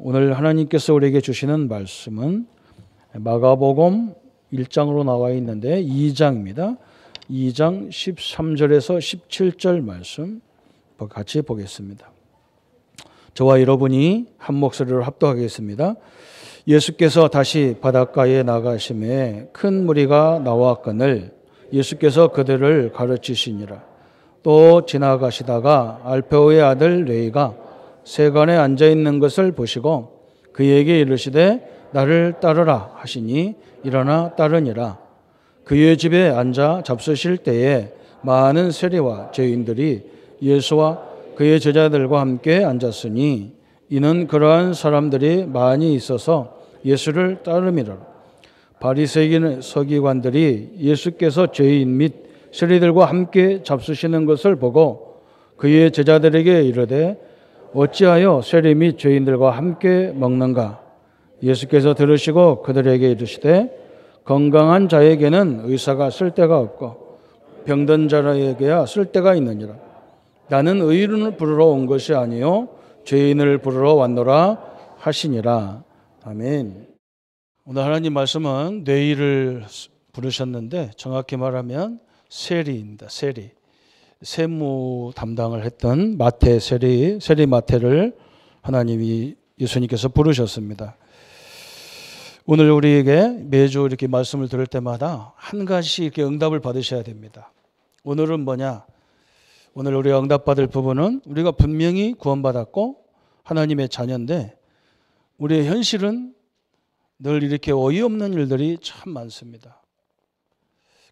오늘 하나님께서 우리에게 주시는 말씀은 마가복음 1장으로 나와 있는데 2장입니다. 2장 13절에서 17절 말씀 같이 보겠습니다. 저와 여러분이 한 목소리로 합독하겠습니다. 예수께서 다시 바닷가에 나가심에 큰 무리가 나왔거늘 예수께서 그들을 가르치시니라. 또 지나가시다가 알페오의 아들 레위가 세간에 앉아 있는 것을 보시고 그에게 이르시되 나를 따르라 하시니 일어나 따르니라. 그의 집에 앉아 잡수실 때에 많은 세리와 죄인들이 예수와 그의 제자들과 함께 앉았으니 이는 그러한 사람들이 많이 있어서 예수를 따름이라. 바리새인 서기관들이 예수께서 죄인 및 세리들과 함께 잡수시는 것을 보고 그의 제자들에게 이르되 어찌하여 세리 및 죄인들과 함께 먹는가? 예수께서 들으시고 그들에게 이르시되 건강한 자에게는 의사가 쓸데가 없고 병든 자에게야 쓸데가 있느니라. 나는 의인을 부르러 온 것이 아니요 죄인을 부르러 왔노라 하시니라. 아멘. 오늘 하나님 말씀은 뇌일을 부르셨는데 정확히 말하면 세리입니다. 세리. 세무 담당을 했던 마태 세리 마태를 하나님이 예수님께서 부르셨습니다. 오늘 우리에게 매주 이렇게 말씀을 들을 때마다 한 가지 이렇게 응답을 받으셔야 됩니다. 오늘은 뭐냐? 오늘 우리가 응답받을 부분은 우리가 분명히 구원받았고 하나님의 자녀인데 우리의 현실은 늘 이렇게 어이없는 일들이 참 많습니다.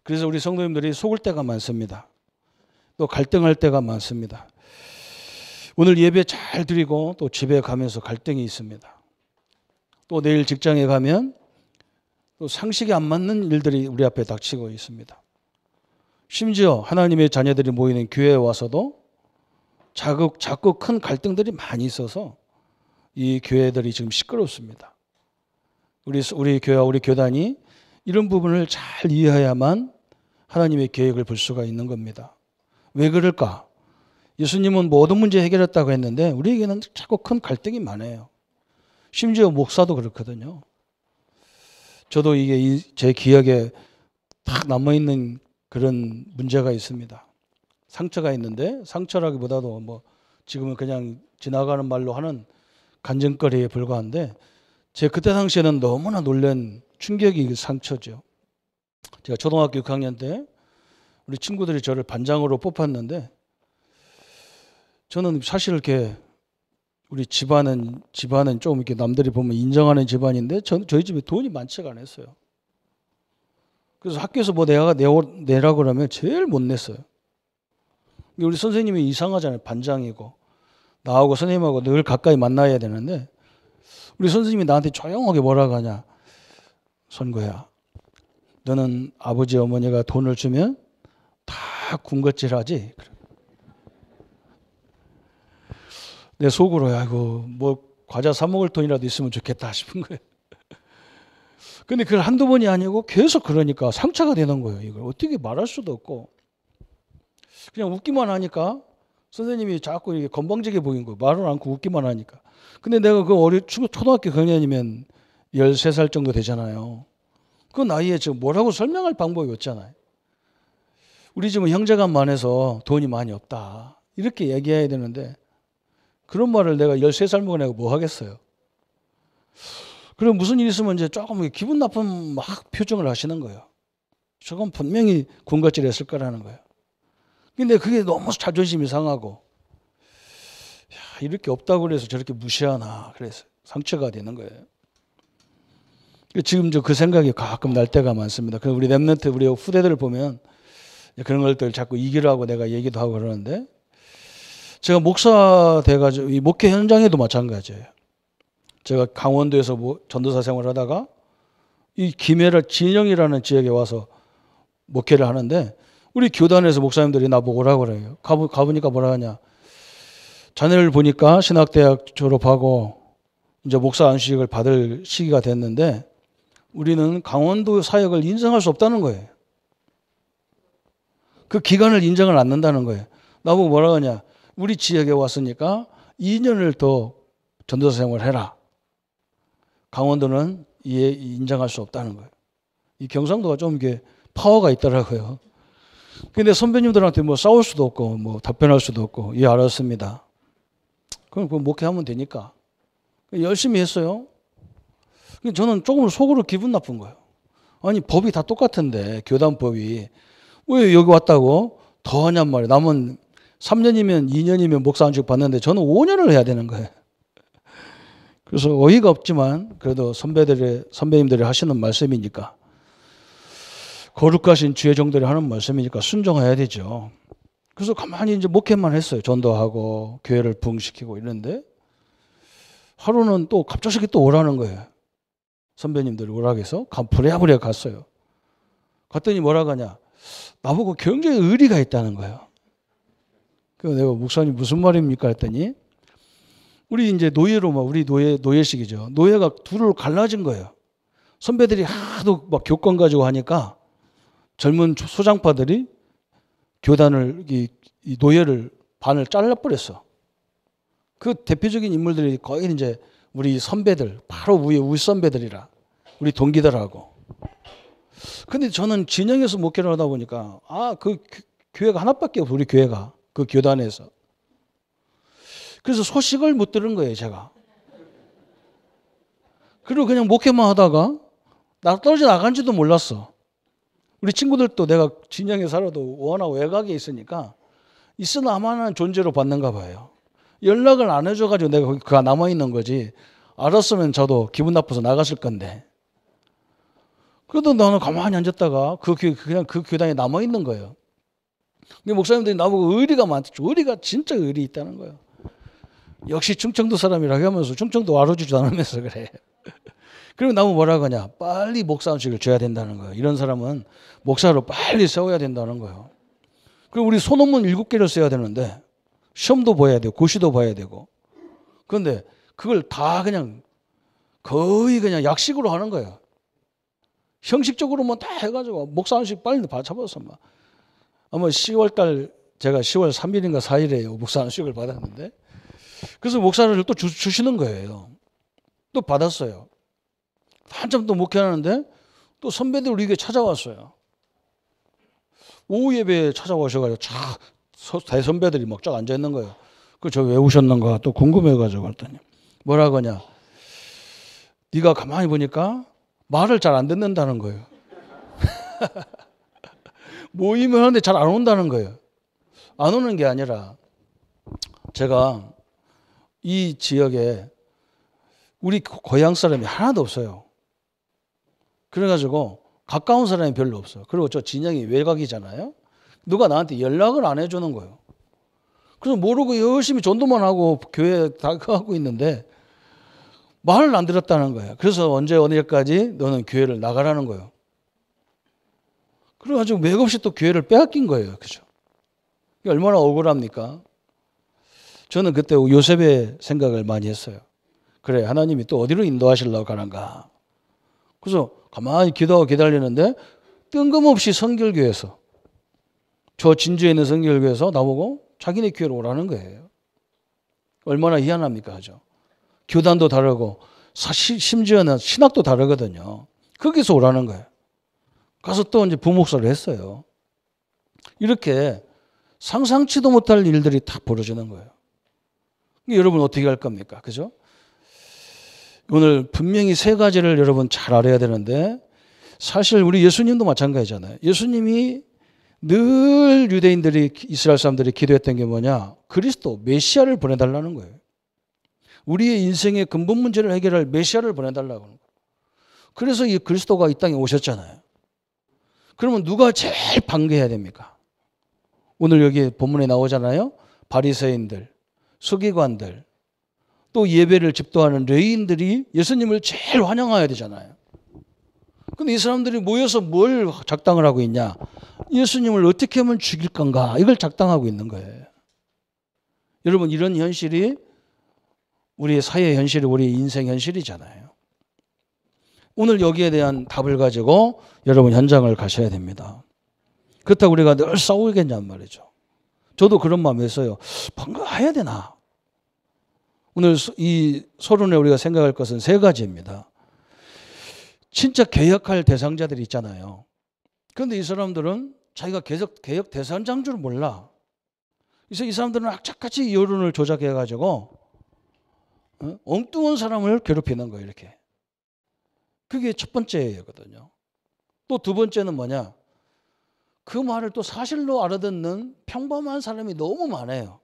그래서 우리 성도님들이 속을 때가 많습니다. 또 갈등할 때가 많습니다. 오늘 예배 잘 드리고 또 집에 가면서 갈등이 있습니다. 또 내일 직장에 가면 또 상식이 안 맞는 일들이 우리 앞에 닥치고 있습니다. 심지어 하나님의 자녀들이 모이는 교회에 와서도 자꾸 큰 갈등들이 많이 있어서 이 교회들이 지금 시끄럽습니다. 우리 교회와 우리 교단이 이런 부분을 잘 이해해야만 하나님의 계획을 볼 수가 있는 겁니다. 왜 그럴까? 예수님은 모든 문제 해결했다고 했는데 우리에게는 자꾸 큰 갈등이 많아요. 심지어 목사도 그렇거든요. 저도 이게 제 기억에 딱 남아있는 그런 문제가 있습니다. 상처가 있는데 상처라기보다도 뭐 지금은 그냥 지나가는 말로 하는 간증거리에 불과한데 제 그때 당시에는 너무나 놀란 충격이 상처죠. 제가 초등학교 6학년 때 우리 친구들이 저를 반장으로 뽑았는데 저는 사실 이렇게 우리 집안은 좀 이렇게 남들이 보면 인정하는 집안인데 저희 집에 돈이 많지가 않았어요. 그래서 학교에서 뭐 내라고 그러면 제일 못 냈어요. 우리 선생님이 이상하잖아요. 반장이고 나하고 선생님하고 늘 가까이 만나야 되는데 우리 선생님이 나한테 조용하게 뭐라고 하냐. 선거야. 너는 아버지 어머니가 돈을 주면 다 군것질하지. 내 속으로 아이고 뭐 과자 사 먹을 돈이라도 있으면 좋겠다 싶은 거예요. 근데 그걸 한두 번이 아니고 계속 그러니까 상처가 되는 거예요. 이걸 어떻게 말할 수도 없고 그냥 웃기만 하니까 선생님이 자꾸 이게 건방지게 보인 거예요. 말을 않고 웃기만 하니까. 근데 내가 초등학교 학년이면 13살 정도 되잖아요. 그 나이에 지금 뭐라고 설명할 방법이 없잖아요. 우리 집은 형제가 많아서 돈이 많이 없다. 이렇게 얘기해야 되는데 그런 말을 내가 13살 먹은 애가 뭐 하겠어요. 그럼 무슨 일 있으면 이제 조금 기분 나쁜 막 표정을 하시는 거예요. 저건 분명히 군것질했을 거라는 거예요. 근데 그게 너무 자존심이 상하고 이렇게 없다고 그래서 저렇게 무시하나 그래서 상처가 되는 거예요. 지금 그 생각이 가끔 날 때가 많습니다. 우리 랩런트 우리 후대들을 보면 그런 것들 자꾸 이기라고 내가 얘기도 하고 그러는데 제가 목사 돼가지고 이 목회 현장에도 마찬가지예요. 제가 강원도에서 전도사 생활을 하다가 이 김해라 진영이라는 지역에 와서 목회를 하는데 우리 교단에서 목사님들이 나보고 오라고 그래요. 가보니까 뭐라 하냐. 자네를 보니까 신학대학 졸업하고 이제 목사 안수직을 받을 시기가 됐는데 우리는 강원도 사역을 인정할 수 없다는 거예요. 그 기간을 인정을 안 한다는 거예요. 나보고 뭐라 하냐. 우리 지역에 왔으니까 2년을 더 전도사 생활을 해라. 강원도는 이해 인정할 수 없다는 거예요. 이 경상도가 좀 이게 파워가 있더라고요. 근데 선배님들한테 뭐 싸울 수도 없고 뭐 답변할 수도 없고 예 알았습니다. 그럼 그 목회하면 되니까 열심히 했어요. 저는 조금 속으로 기분 나쁜 거예요. 아니 법이 다 똑같은데 교단법이 왜 여기 왔다고 더 하냔 말이에요. 남은 3년이면 2년이면 목사 안식 받는데 저는 5년을 해야 되는 거예요. 그래서 어이가 없지만 그래도 선배님들이 하시는 말씀이니까 거룩하신 주의 종들이 하는 말씀이니까 순종해야 되죠. 그래서 가만히 이제 목회만 했어요. 전도하고 교회를 부흥시키고 이랬는데 하루는 또 갑자기 또 오라는 거예요. 선배님들이 오라고 해서 부랴부랴 갔어요. 갔더니 뭐라고 하냐. 나보고 굉장히 의리가 있다는 거예요. 그래서 내가 목사님 무슨 말입니까 했더니 우리 이제 노예로 막 우리 노예식이죠. 노예가 둘로 갈라진 거예요. 선배들이 하도 막 교권 가지고 하니까 젊은 소장파들이 교단을 이 노예를 반을 잘라버렸어. 그 대표적인 인물들이 거의 이제 우리 선배들 바로 위에 우리 선배들이라 우리 동기들하고. 근데 저는 진영에서 목회를 하다 보니까 그 교회가 하나밖에 없어 우리 교회가 그 교단에서. 그래서 소식을 못 들은 거예요 제가. 그리고 그냥 목회만 하다가 나 떨어져 나간지도 몰랐어. 우리 친구들도 내가 진영에 살아도 워낙 외곽에 있으나 아마는 존재로 받는가 봐요. 연락을 안 해줘가지고 내가 거기 남아있는 거지. 알았으면 저도 기분 나빠서 나갔을 건데. 그래도 나는 가만히 앉았다가 그냥 그 교단에 남아있는 거예요. 근데 목사님들이 나보고 의리가 많죠. 의리가 진짜 의리 있다는 거예요. 역시 충청도 사람이라고 하면서 충청도 와르지도 않으면서 그래. 그리고 나무 뭐라고 하냐. 빨리 목사 안식을 줘야 된다는 거예요. 이런 사람은 목사로 빨리 세워야 된다는 거예요. 그리고 우리 소논문 7개를 써야 되는데 시험도 봐야 되고 고시도 봐야 되고. 그런데 그걸 다 그냥 거의 그냥 약식으로 하는 거예요. 형식적으로만 다 해가지고 목사 안식 빨리 잡아서 막. 아마 10월달 제가 10월 3일인가 4일에 목사 안식을 받았는데 그래서 목사를 또 주시는 거예요. 또 받았어요. 한참 또 목회하는데 또 선배들 우리 교회 찾아왔어요. 오후 예배에 찾아오셔가지고 대선배들이 막 쫙 앉아있는 거예요. 저 왜 오셨는가 또 궁금해가지고 그랬더니 뭐라고 하냐. 네가 가만히 보니까 말을 잘 안 듣는다는 거예요. 모임을 하는데 잘 안 온다는 거예요. 안 오는 게 아니라 제가 이 지역에 우리 고향 사람이 하나도 없어요. 그래가지고 가까운 사람이 별로 없어요. 그리고 저 진영이 외곽이잖아요. 누가 나한테 연락을 안 해주는 거예요. 그래서 모르고 열심히 전도만 하고 교회에 다가가고 있는데 말을 안 들었다는 거예요. 그래서 언제까지 너는 교회를 나가라는 거예요. 그래가지고 맥없이 또 교회를 빼앗긴 거예요. 그죠? 얼마나 억울합니까? 저는 그때 요셉의 생각을 많이 했어요. 그래, 하나님이 또 어디로 인도하시려고 가는가. 그래서 가만히 기도하고 기다리는데 뜬금없이 성결교회에서 저 진주에 있는 성결교회에서 나보고 자기네 교회로 오라는 거예요. 얼마나 희한합니까? 하죠. 교단도 다르고 심지어는 신학도 다르거든요. 거기서 오라는 거예요. 가서 또 이제 부목사를 했어요. 이렇게 상상치도 못할 일들이 다 벌어지는 거예요. 여러분 어떻게 할 겁니까? 그죠? 오늘 분명히 세 가지를 여러분 잘 알아야 되는데 사실 우리 예수님도 마찬가지잖아요. 예수님이 늘 유대인들이 이스라엘 사람들이 기도했던 게 뭐냐? 그리스도 메시아를 보내달라는 거예요. 우리의 인생의 근본 문제를 해결할 메시아를 보내달라고 하는 거예요. 그래서 이 그리스도가 이 땅에 오셨잖아요. 그러면 누가 제일 반겨야 됩니까? 오늘 여기 본문에 나오잖아요. 바리새인들, 서기관들, 또 예배를 집도하는 레위인들이 예수님을 제일 환영해야 되잖아요. 근데 이 사람들이 모여서 뭘 작당을 하고 있냐? 예수님을 어떻게 하면 죽일 건가? 이걸 작당하고 있는 거예요. 여러분 이런 현실이 우리의 사회 현실이 우리의 인생 현실이잖아요. 오늘 여기에 대한 답을 가지고 여러분 현장을 가셔야 됩니다. 그렇다고 우리가 늘 싸우겠냔 말이죠. 저도 그런 마음이었어요. 뭔가 해야 되나? 오늘 이 서론에 우리가 생각할 것은 세 가지입니다. 진짜 개혁할 대상자들이 있잖아요. 그런데 이 사람들은 자기가 개혁 대상자인 줄 몰라. 그래서 이 사람들은 악착같이 여론을 조작해가지고 엉뚱한 사람을 괴롭히는 거예요. 이렇게. 그게 첫 번째거든요. 또 두 번째는 뭐냐? 그 말을 또 사실로 알아듣는 평범한 사람이 너무 많아요.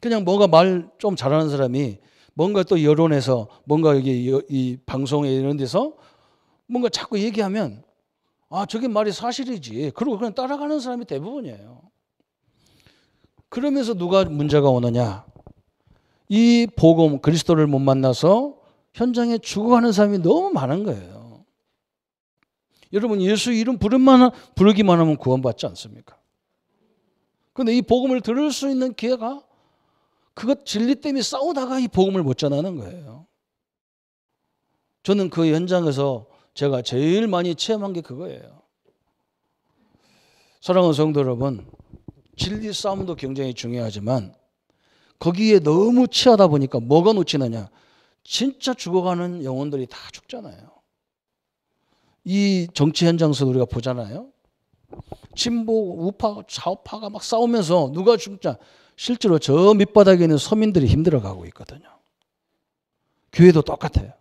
그냥 뭔가 말 좀 잘하는 사람이 뭔가 또 여론에서 뭔가 여기 이 방송에 이런 데서 뭔가 자꾸 얘기하면 아, 저게 말이 사실이지. 그러고 그냥 따라가는 사람이 대부분이에요. 그러면서 누가 문제가 오느냐? 이 복음 그리스도를 못 만나서 현장에 죽어가는 사람이 너무 많은 거예요. 여러분 예수 이름 부르기만 하면 구원받지 않습니까? 그런데 이 복음을 들을 수 있는 기회가 그것 진리 때문에 싸우다가 이 복음을 못 전하는 거예요. 저는 그 현장에서 제가 제일 많이 체험한 게 그거예요. 사랑하는 성도 여러분, 진리 싸움도 굉장히 중요하지만 거기에 너무 취하다 보니까 뭐가 놓치느냐? 진짜 죽어가는 영혼들이 다 죽잖아요. 이 정치 현장에서 우리가 보잖아요. 진보, 우파, 좌우파가 막 싸우면서 누가 죽자 실제로 저 밑바닥에 있는 서민들이 힘들어가고 있거든요. 교회도 똑같아요.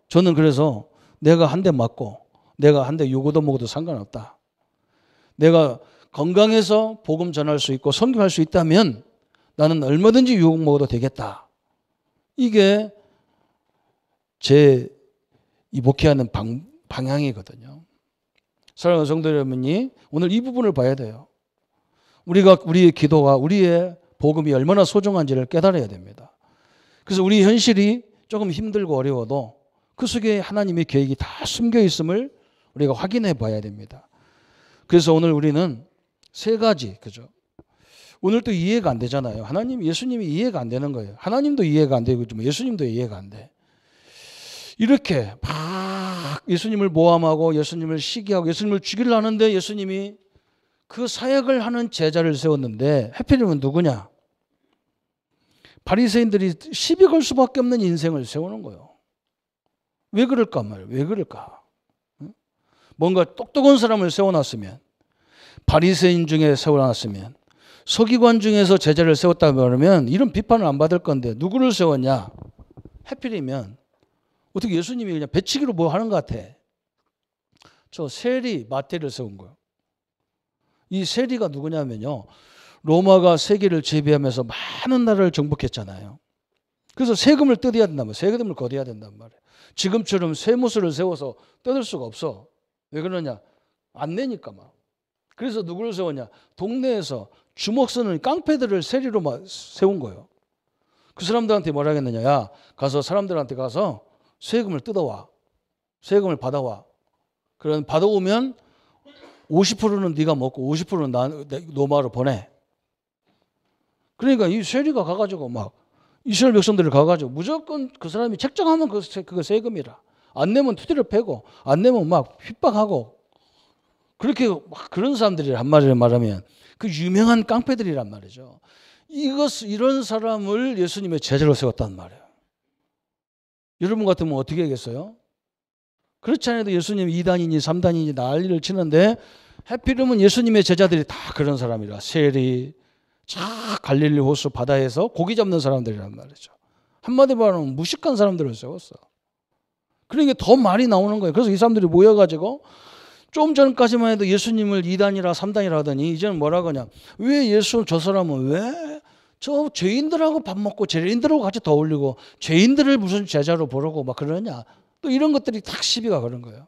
저는 그래서 내가 한 대 맞고 내가 한 대 요거도 먹어도 상관없다. 내가 건강해서 복음 전할 수 있고 선교할 수 있다면 나는 얼마든지 욕 먹어도 되겠다. 이게 제 이 목회하는 방향이거든요. 사랑하는 성도 여러분이 오늘 이 부분을 봐야 돼요. 우리의 기도가 우리의 복음이 얼마나 소중한지를 깨달아야 됩니다. 그래서 우리 현실이 조금 힘들고 어려워도 그 속에 하나님의 계획이 다 숨겨 있음을 우리가 확인해 봐야 됩니다. 그래서 오늘 우리는 세 가지, 그죠? 오늘 또 이해가 안 되잖아요. 예수님이 이해가 안 되는 거예요. 하나님도 이해가 안 되고 예수님도 이해가 안 돼. 이렇게 막 예수님을 모함하고 예수님을 시기하고 예수님을 죽이려 하는데 예수님이 그 사역을 하는 제자를 세웠는데 하필이면 누구냐? 바리새인들이 시비 걸 수밖에 없는 인생을 세우는 거예요. 왜 그럴까 말이에요. 왜 그럴까? 뭔가 똑똑한 사람을 세워놨으면 바리새인 중에 세워놨으면 서기관 중에서 제자를 세웠다 그러면 이런 비판을 안 받을 건데 누구를 세웠냐? 하필이면 어떻게 예수님이 그냥 배치기로 뭐 하는 것 같아. 저 세리 마태를 세운 거예요. 이 세리가 누구냐면요. 로마가 세계를 제비하면서 많은 나라를 정복했잖아요. 그래서 세금을 뜯어야 된단 말이에요. 세금을 걷어야 된단 말이에요. 지금처럼 세무서를 세워서 뜯을 수가 없어. 왜 그러냐? 안 내니까 막. 그래서 누구를 세웠냐? 동네에서 주먹 쓰는 깡패들을 세리로 세운 거예요. 그 사람들한테 뭐라 하겠느냐? 야, 가서 사람들한테 가서 세금을 뜯어와. 세금을 받아와. 그럼 받아오면 50%는 네가 먹고 50%는 로마로 보내. 그러니까 이 세리가 가가지고 막 이스라엘 백성들을 가가지고 무조건 그 사람이 책정하면 그거 세금이라. 안 내면 투지를 패고 안 내면 막 핍박하고 그렇게 막 그런 사람들이 한 마디로 말하면 그 유명한 깡패들이란 말이죠. 이런 사람을 예수님의 제자로 세웠단 말이에요. 여러분 같으면 어떻게 하겠어요? 그렇지 않아도 예수님 2단이니 3단이니 난리를 치는데 하필이면 예수님의 제자들이 다 그런 사람이라. 세리, 갈릴리 호수 바다에서 고기 잡는 사람들이란 말이죠. 한마디로 말하면 무식한 사람들을 세웠어. 그러니까 더 말이 나오는 거예요. 그래서 이 사람들이 모여가지고 좀 전까지만 해도 예수님을 2단이라 3단이라 하더니 이제는 뭐라고 하냐. 왜 저 사람은 왜 저 죄인들하고 밥 먹고 죄인들하고 같이 더 어울리고 죄인들을 무슨 제자로 부르고 막 그러냐. 또 이런 것들이 딱 시비가 그런 거예요.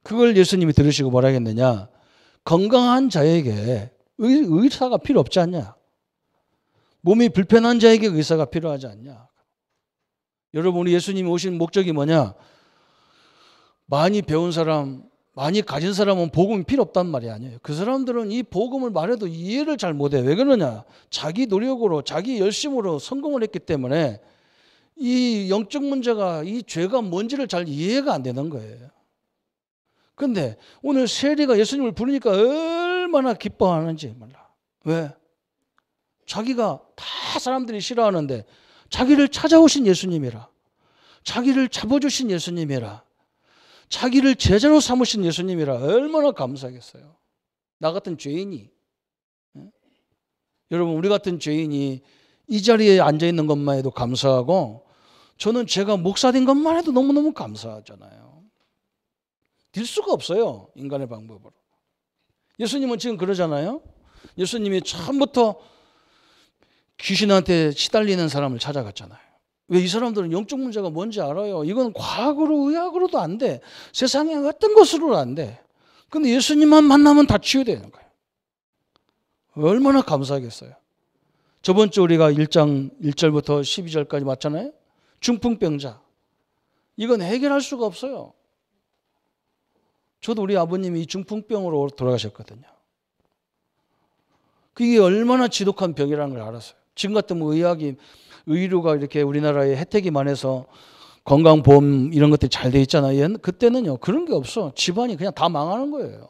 그걸 예수님이 들으시고 뭐라 했느냐. 건강한 자에게 의사가 필요 없지 않냐. 몸이 불편한 자에게 의사가 필요하지 않냐. 여러분 우리 예수님이 오신 목적이 뭐냐. 많이 배운 사람, 많이 가진 사람은 복음이 필요 없단 말이 아니에요. 그 사람들은 이 복음을 말해도 이해를 잘 못해. 왜 그러냐. 자기 노력으로 자기 열심으로 성공을 했기 때문에 이 영적 문제가 이 죄가 뭔지를 잘 이해가 안 되는 거예요. 그런데 오늘 세리가 예수님을 부르니까 얼마나 기뻐하는지 몰라. 왜? 자기가 다 사람들이 싫어하는데 자기를 찾아오신 예수님이라. 자기를 잡아주신 예수님이라. 자기를 제자로 삼으신 예수님이라 얼마나 감사하겠어요. 나 같은 죄인이. 여러분, 우리 같은 죄인이 이 자리에 앉아있는 것만 해도 감사하고, 저는 제가 목사 된 것만 해도 너무너무 감사하잖아요. 될 수가 없어요, 인간의 방법으로. 예수님은 지금 그러잖아요. 예수님이 처음부터 귀신한테 시달리는 사람을 찾아갔잖아요. 왜? 이 사람들은 영적 문제가 뭔지 알아요. 이건 과학으로, 의학으로도 안 돼. 세상에 어떤 것으로도 안 돼. 근데 예수님만 만나면 다 치유되는 거예요. 얼마나 감사하겠어요. 저번 주 우리가 1장 1절부터 12절까지 맞잖아요. 중풍병자. 이건 해결할 수가 없어요. 저도 우리 아버님이 이 중풍병으로 돌아가셨거든요. 그게 얼마나 지독한 병이라는 걸 알았어요. 지금 같으면 의료가 이렇게 우리나라에 혜택이 많아서 건강보험 이런 것들이 잘 돼 있잖아요. 그때는요, 그런 게 없어. 집안이 그냥 다 망하는 거예요.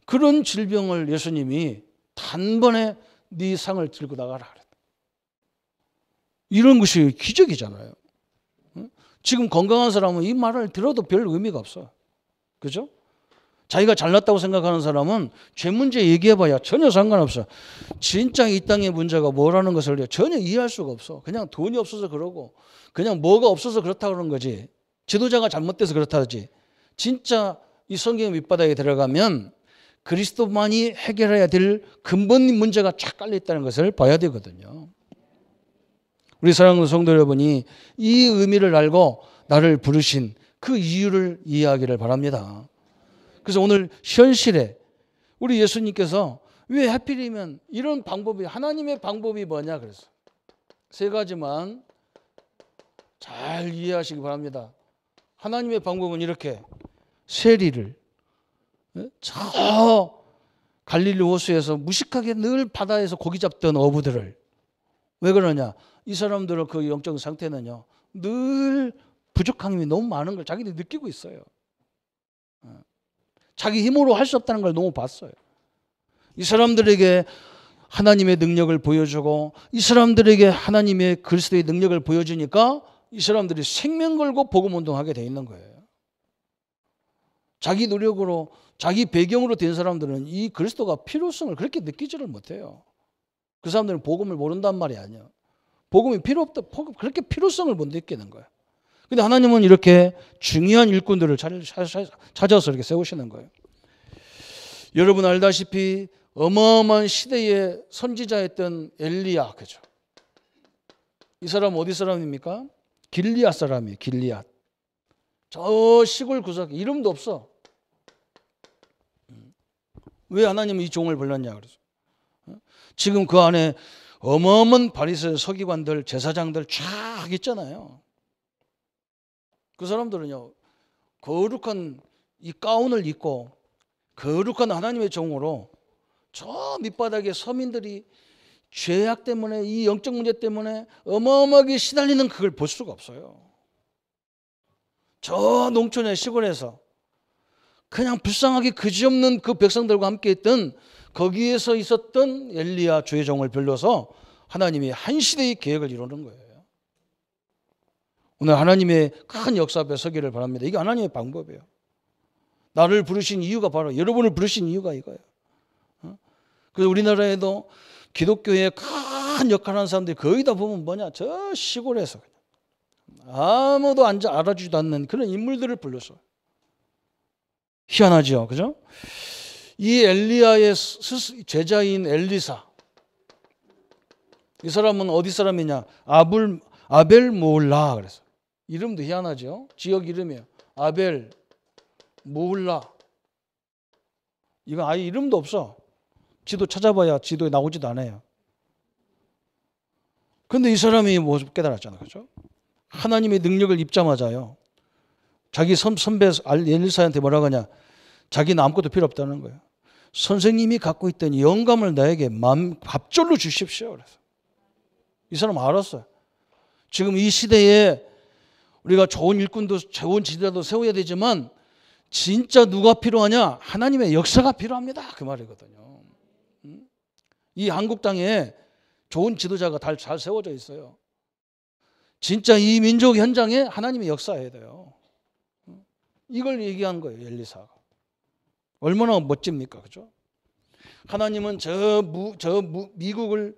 그런 질병을 예수님이 단번에 네 상을 들고 나가라 그랬다. 이런 것이 기적이잖아요. 지금 건강한 사람은 이 말을 들어도 별 의미가 없어. 그죠? 자기가 잘났다고 생각하는 사람은 죄 문제 얘기해봐야 전혀 상관없어. 진짜 이 땅의 문제가 뭐라는 것을 전혀 이해할 수가 없어. 그냥 돈이 없어서 그러고, 그냥 뭐가 없어서 그렇다 그러는 거지. 지도자가 잘못돼서 그렇다 하지. 진짜 이 성경의 밑바닥에 들어가면 그리스도만이 해결해야 될 근본 문제가 쫙 깔려 있다는 것을 봐야 되거든요. 우리 사랑하는 성도 여러분이 이 의미를 알고 나를 부르신 그 이유를 이해하기를 바랍니다. 그래서 오늘 현실에 우리 예수님께서 왜 하필이면 이런 방법이, 하나님의 방법이 뭐냐 그래서 세 가지만 잘 이해하시기 바랍니다. 하나님의 방법은 이렇게 세리를 저 갈릴리 호수에서 무식하게 늘 바다에서 고기 잡던 어부들을, 왜 그러냐? 이 사람들의 그 영적 상태는요, 늘 부족함이 너무 많은 걸 자기들이 느끼고 있어요. 자기 힘으로 할 수 없다는 걸 너무 봤어요. 이 사람들에게 하나님의 능력을 보여주고, 이 사람들에게 하나님의 그리스도의 능력을 보여주니까 이 사람들이 생명 걸고 복음 운동하게 돼 있는 거예요. 자기 노력으로, 자기 배경으로 된 사람들은 이 그리스도가 필요성을 그렇게 느끼지를 못해요. 그 사람들은 복음을 모른단 말이 아니에요. 복음이 필요 없다, 그렇게 필요성을 못 느끼는 거예요. 근데 하나님은 이렇게 중요한 일꾼들을 찾아서 이렇게 세우시는 거예요. 여러분 알다시피 어마어마한 시대의 선지자였던 엘리야, 그죠? 이 사람 어디 사람입니까? 길리앗 사람이에요. 길리앗. 저 시골 구석, 이름도 없어. 왜 하나님은 이 종을 불렀냐 그래서. 지금 그 안에 어마어마한 바리새인 서기관들, 제사장들 쫙 있잖아요. 그 사람들은요, 거룩한 이 가운을 입고 거룩한 하나님의 종으로 저 밑바닥에 서민들이 죄악 때문에, 이 영적 문제 때문에 어마어마하게 시달리는 그걸 볼 수가 없어요. 저 농촌의 시골에서 그냥 불쌍하게 그지없는 그 백성들과 함께 있던, 거기에서 있었던 엘리야 주의 종을 불러서 하나님이 한 시대의 계획을 이루는 거예요. 오늘 하나님의 큰 역사 앞에 서기를 바랍니다. 이게 하나님의 방법이에요. 나를 부르신 이유가 바로, 여러분을 부르신 이유가 이거예요. 그래서 우리나라에도 기독교의 큰 역할을 하는 사람들이 거의 다 보면 뭐냐, 저 시골에서 아무도 알아주지도 않는 그런 인물들을 불렀어요. 희한하죠, 그죠? 이 엘리야의 제자인 엘리사, 이 사람은 어디 사람이냐? 아벨 모올라 그래서. 이름도 희한하죠. 지역 이름이에요. 아벨 모올라. 이건 아예 이름도 없어. 지도 찾아봐야 지도에 나오지도 않아요. 그런데 이 사람이 뭐 깨달았잖아요, 그죠? 하나님의 능력을 입자마자요, 자기 선배 엘리사한테 뭐라고 하냐? 자기는 아무것도 필요 없다는 거예요. 선생님이 갖고 있던 영감을 나에게 밥줄로 주십시오. 그래서 이 사람 알았어요. 지금 이 시대에 우리가 좋은 일꾼도, 좋은 지도자도 세워야 되지만 진짜 누가 필요하냐? 하나님의 역사가 필요합니다. 그 말이거든요. 이 한국 땅에 좋은 지도자가 잘 세워져 있어요. 진짜 이 민족 현장에 하나님의 역사해야 돼요. 이걸 얘기한 거예요. 엘리사가. 얼마나 멋집니까? 그죠? 하나님은 미국을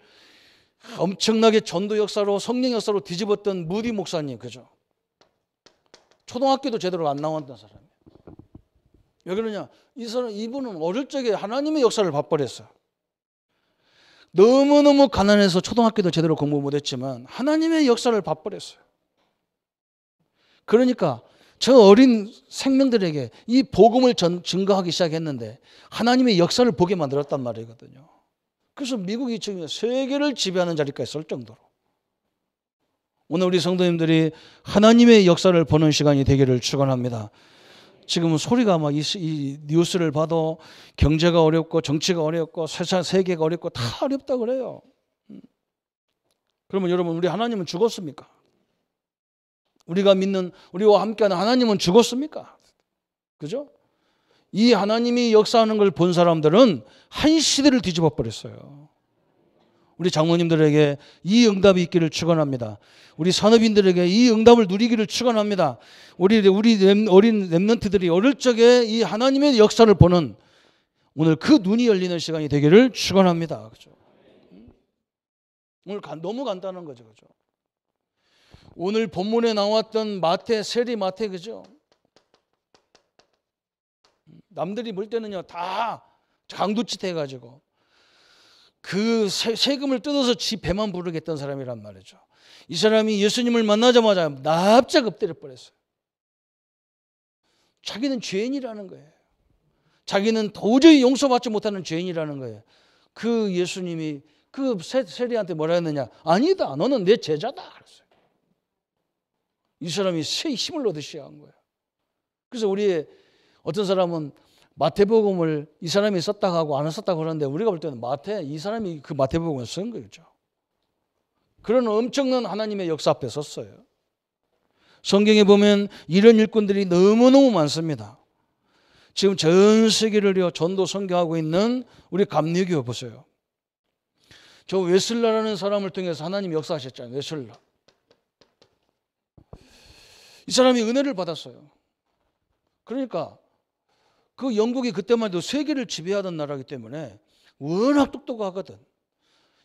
엄청나게 전도 역사로 성령 역사로 뒤집었던 무디 목사님. 그죠? 초등학교도 제대로 안 나왔던 사람이에요. 왜 그러냐? 이분은 어릴 적에 하나님의 역사를 봐버렸어요. 너무너무 가난해서 초등학교도 제대로 공부 못했지만 하나님의 역사를 봐버렸어요. 그러니까 저 어린 생명들에게 이 복음을 증거하기 시작했는데 하나님의 역사를 보게 만들었단 말이거든요. 그래서 미국이 지금 세계를 지배하는 자리까지 설 정도로. 오늘 우리 성도님들이 하나님의 역사를 보는 시간이 되기를 축원합니다. 지금 소리가 막 이 뉴스를 봐도 경제가 어렵고 정치가 어렵고 세계가 어렵고 다 어렵다 그래요. 그러면 여러분, 우리 하나님은 죽었습니까? 우리가 믿는, 우리와 함께하는 하나님은 죽었습니까? 그죠? 이 하나님이 역사하는 걸 본 사람들은 한 시대를 뒤집어 버렸어요. 우리 장모님들에게 이 응답이 있기를 축원합니다. 우리 산업인들에게 이 응답을 누리기를 축원합니다. 우리 어린 렘넌트들이 어릴 적에 이 하나님의 역사를 보는 오늘 그 눈이 열리는 시간이 되기를 축원합니다. 그죠? 오늘 너무 간단한 거죠. 그죠? 오늘 본문에 나왔던 세리 마태, 그죠? 남들이 볼 때는요, 다 강두짓 해가지고 그 세금을 뜯어서 지 배만 부르겠다는 사람이란 말이죠. 이 사람이 예수님을 만나자마자 납작 엎드려 버렸어요. 자기는 죄인이라는 거예요. 자기는 도저히 용서받지 못하는 죄인이라는 거예요. 그 예수님이 그 세리한테 뭐라 했느냐? 아니다, 너는 내 제자다. 그랬어요. 이 사람이 새 힘을 얻으 시작한 거예요. 그래서 우리 어떤 사람은 마태복음을 이 사람이 썼다고 하고 안 썼다고 그러는데 우리가 볼 때는 이 사람이 그 마태복음을 쓴 거죠. 그런 엄청난 하나님의 역사 앞에 섰어요. 성경에 보면 이런 일꾼들이 너무너무 많습니다. 지금 전 세계를 전도 선교하고 있는 우리 감리교 보세요. 저 웨슬라라는 사람을 통해서 하나님이 역사하셨잖아요. 웨슬라. 이 사람이 은혜를 받았어요. 그러니까 그 영국이 그때만 해도 세계를 지배하던 나라이기 때문에 워낙 똑똑하거든.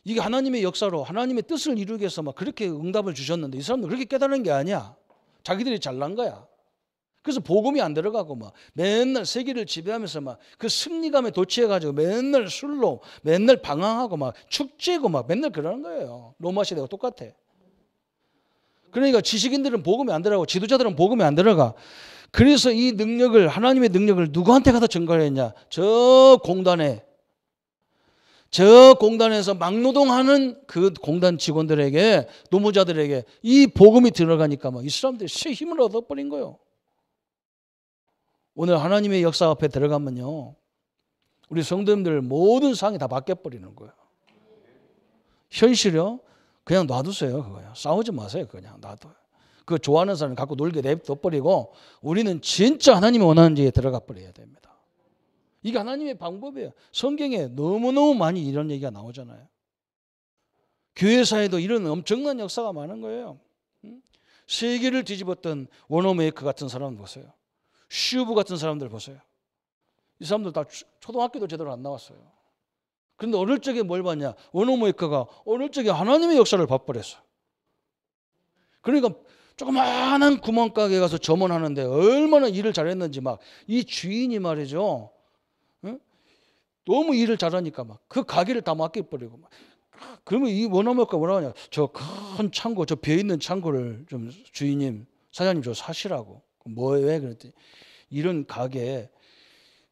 이게 하나님의 역사로 하나님의 뜻을 이루기 위해서 막 그렇게 응답을 주셨는데 이 사람들 그렇게 깨달은 게 아니야. 자기들이 잘난 거야. 그래서 복음이 안 들어가고 막 맨날 세계를 지배하면서 막 그 승리감에 도취해가지고 맨날 술로 맨날 방황하고 막 축제고 막 맨날 그러는 거예요. 로마 시대와 똑같아. 그러니까 지식인들은 복음이 안 들어가고 지도자들은 복음이 안 들어가. 그래서 이 능력을, 하나님의 능력을 누구한테 가서 전가를 했냐? 저 공단에서 막노동하는 그 공단 직원들에게, 노무자들에게 이 복음이 들어가니까 막 이 사람들이 새 힘을 얻어버린 거예요. 오늘 하나님의 역사 앞에 들어가면요, 우리 성도님들 모든 상황이 다 바뀌어버리는 거예요. 현실이요? 그냥 놔두세요. 그거요. 싸우지 마세요. 그냥 놔둬요. 그 좋아하는 사람 갖고 놀게 냅둬버리고 우리는 진짜 하나님이 원하는 지에 들어가 버려야 됩니다. 이게 하나님의 방법이에요. 성경에 너무너무 많이 이런 얘기가 나오잖아요. 교회사에도 이런 엄청난 역사가 많은 거예요. 세계를 뒤집었던 워너메이커 같은 사람 보세요. 슈브 같은 사람들 보세요. 이 사람들 다 초등학교도 제대로 안 나왔어요. 그런데 어릴 적에 뭘 봤냐? 워너메이커가 어릴 적에 하나님의 역사를 봐버렸어. 그러니까 조그마한 구멍가게 가서 점원하는데 얼마나 일을 잘했는지 막 이 주인이 말이죠. 응? 너무 일을 잘하니까 막 그 가게를 다 맡겨버리고 막. 그러면 이 워너메이커가 뭐라 하냐? 저 큰 창고, 저 비어있는 창고를 좀 주인님, 사장님 저 사시라고. 왜? 그랬더니 이런 가게에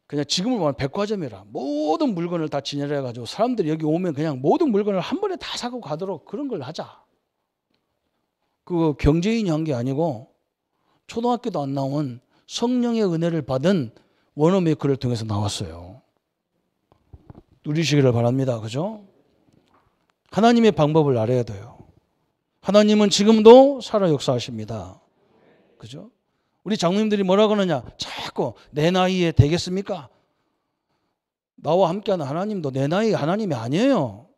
그냥 지금을 말하면 백화점이라 모든 물건을 다 진열해가지고 사람들이 여기 오면 그냥 모든 물건을 한 번에 다 사고 가도록 그런 걸 하자. 그 경제인이 한 게 아니고 초등학교도 안 나온 성령의 은혜를 받은 워너메이커를 통해서 나왔어요. 누리시기를 바랍니다. 그죠? 하나님의 방법을 알아야 돼요. 하나님은 지금도 살아 역사하십니다. 그죠? 우리 장로님들이 뭐라고 하느냐? 자꾸 내 나이에 되겠습니까? 나와 함께하는 하나님도 내 나이에 하나님이 아니에요.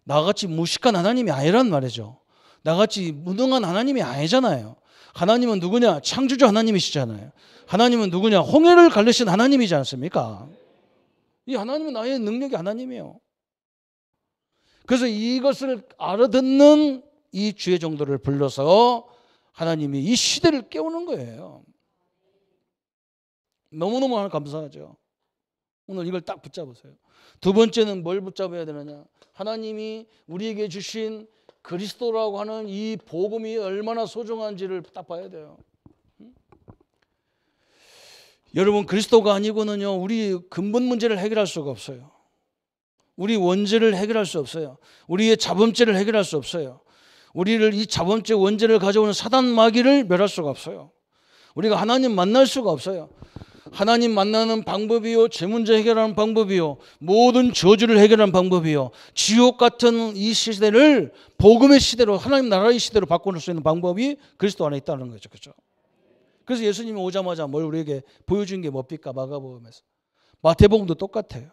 나같이 무식한 하나님이 아니란 말이죠. 나같이 무능한 하나님이 아니잖아요. 하나님은 누구냐? 창조주 하나님이시잖아요. 하나님은 누구냐? 홍해를 가르신 하나님이지 않습니까? 이 하나님은 나의 능력이 하나님이에요. 그래서 이것을 알아듣는 이 주의 종들을 불러서 하나님이 이 시대를 깨우는 거예요. 너무너무 감사하죠. 오늘 이걸 딱 붙잡으세요. 두 번째는 뭘 붙잡아야 되느냐? 하나님이 우리에게 주신 그리스도라고 하는 이 복음이 얼마나 소중한지를 딱 봐야 돼요. 여러분, 그리스도가 아니고는요, 우리 근본 문제를 해결할 수가 없어요. 우리 원죄를 해결할 수 없어요. 우리의 자범죄를 해결할 수 없어요. 우리를 이 자범죄 원죄를 가져오는 사단 마귀를 멸할 수가 없어요. 우리가 하나님 만날 수가 없어요. 하나님 만나는 방법이요, 제 문제 해결하는 방법이요, 모든 저주를 해결하는 방법이요, 지옥 같은 이 시대를 복음의 시대로, 하나님 나라의 시대로 바꾸는 수 있는 방법이 그리스도 안에 있다는 거죠. 그렇죠? 그래서 예수님이 오자마자 뭘 우리에게 보여준 게 뭡니까? 마가복음에서. 마태복음도 똑같아요.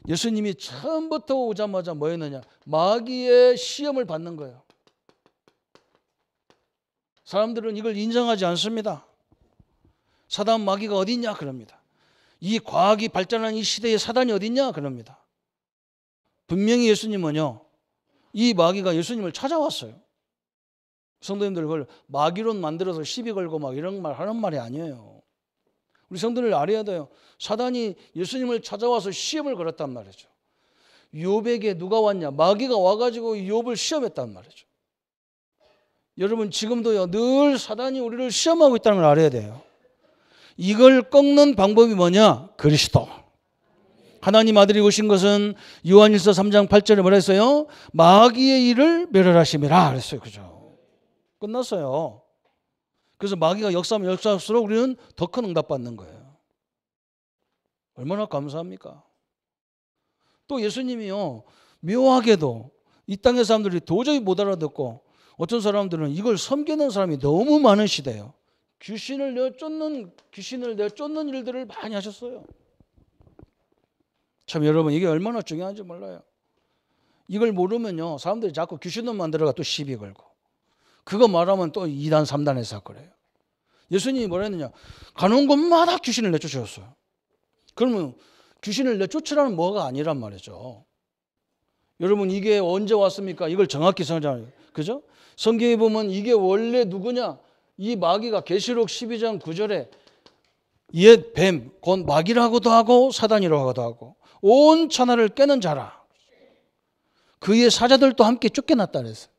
예수님이 처음부터 오자마자 뭐 했느냐? 마귀의 시험을 받는 거예요. 사람들은 이걸 인정하지 않습니다. 사단 마귀가 어디 있냐 그럽니다. 이 과학이 발전한 이 시대에 사단이 어디 있냐 그럽니다. 분명히 예수님은요, 이 마귀가 예수님을 찾아왔어요. 성도님들, 그걸 마귀론 만들어서 시비 걸고 막 이런 말 하는 말이 아니에요. 우리 성도들 알아야 돼요. 사단이 예수님을 찾아와서 시험을 걸었단 말이죠. 욥에게 누가 왔냐? 마귀가 와가지고 욥을 시험했단 말이죠. 여러분, 지금도요, 늘 사단이 우리를 시험하고 있다는 걸 알아야 돼요. 이걸 꺾는 방법이 뭐냐? 그리스도. 하나님 아들이 오신 것은 요한일서 3장 8절에 뭐라 했어요? 마귀의 일을 멸하심이라 그랬어요. 그죠? 끝났어요. 그래서 마귀가 역사하면 역사할수록 우리는 더 큰 응답 받는 거예요. 얼마나 감사합니까? 또 예수님이요, 묘하게도 이 땅의 사람들이 도저히 못 알아듣고 어떤 사람들은 이걸 섬기는 사람이 너무 많은 시대예요. 귀신을 내쫓는 일들을 많이 하셨어요. 참, 여러분, 이게 얼마나 중요한지 몰라요. 이걸 모르면요, 사람들이 자꾸 귀신을 만들어가 또 시비 걸고, 그거 말하면 또 2단 3단에서 그래요. 예수님이 뭐라 했느냐? 가는 곳마다 귀신을 내쫓으셨어요. 그러면 귀신을 내쫓으라는 뭐가 아니란 말이죠. 여러분, 이게 언제 왔습니까? 이걸 정확히 생각하잖아요. 그죠? 성경에 보면 이게 원래 누구냐? 이 마귀가 계시록 12장 9절에 옛 뱀, 곧 마귀라고도 하고 사단이라고도 하고 온 천하를 깨는 자라. 그의 사자들도 함께 쫓겨났다 그랬어요.